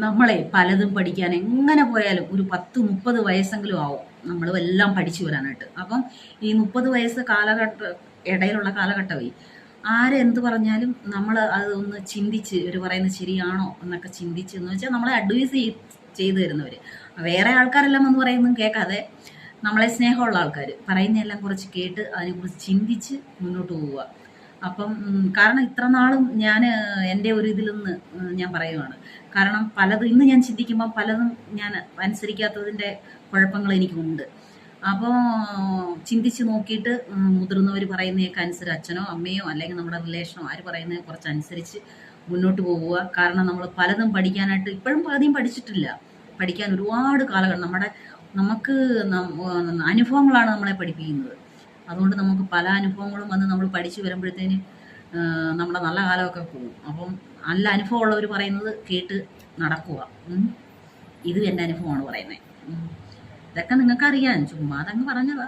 നമ്മളെ പലതും പഠിക്കാൻ എങ്ങനെ പോയാലും ഒരു 10-30 വയസ്സെങ്കിലും ആവും നമ്മൾ എല്ലാം പഠിച്ചു വരാനായിട്ട്. അപ്പം ഈ 30 വയസ്സ് ഇടയിലുള്ള കാലഘട്ടമേ ആരെന്ത് പറഞ്ഞാലും നമ്മൾ അതൊന്ന് ചിന്തിച്ച് ഇവർ പറയുന്നത് ശരിയാണോ എന്നൊക്കെ ചിന്തിച്ച് എന്ന് വെച്ചാൽ നമ്മളെ അഡ്വൈസ് ചെയ്തു തരുന്നവർ, വേറെ ആൾക്കാരെല്ലാം എന്ന് പറയുന്നതും കേൾക്കാതെ നമ്മളെ സ്നേഹമുള്ള ആൾക്കാർ പറയുന്നതെല്ലാം കുറച്ച് കേട്ട് അതിനെക്കുറിച്ച് ചിന്തിച്ച് മുന്നോട്ട് പോവുക. അപ്പം കാരണം ഇത്ര നാളും ഞാൻ എൻ്റെ ഒരു ഇതിൽ നിന്ന് ഞാൻ പറയുവാണ്. കാരണം പലതും ഇന്ന് ഞാൻ ചിന്തിക്കുമ്പോൾ പലതും ഞാൻ അനുസരിക്കാത്തതിൻ്റെ കുഴപ്പങ്ങൾ എനിക്കുണ്ട്. അപ്പോൾ ചിന്തിച്ച് നോക്കിയിട്ട് മുതിർന്നവർ പറയുന്നതൊക്കെ അനുസരിച്ച് അച്ഛനോ അമ്മയോ അല്ലെങ്കിൽ നമ്മുടെ റിലേഷനോ ആര് പറയുന്നത് കുറച്ച് അനുസരിച്ച് മുന്നോട്ട് പോവുക. കാരണം നമ്മൾ പലതും പഠിക്കാനായിട്ട് ഇപ്പോഴും പകുതിയും പഠിച്ചിട്ടില്ല. പഠിക്കാൻ ഒരുപാട് കാലഘട്ടം നമുക്ക് അനുഭവങ്ങളാണ് നമ്മളെ പഠിപ്പിക്കുന്നത്. അതുകൊണ്ട് നമുക്ക് പല അനുഭവങ്ങളും വന്ന് നമ്മൾ പഠിച്ചു വരുമ്പോഴത്തേന് നമ്മുടെ നല്ല കാലമൊക്കെ പോകും. അപ്പം നല്ല അനുഭവമുള്ളവർ പറയുന്നത് കേട്ട് നടക്കുക. ഇത് എൻ്റെ അനുഭവമാണ് പറയുന്നത്. ഇതൊക്കെ നിങ്ങൾക്കറിയാം, ചുമ്മാ അതങ്ങ് പറഞ്ഞതാ.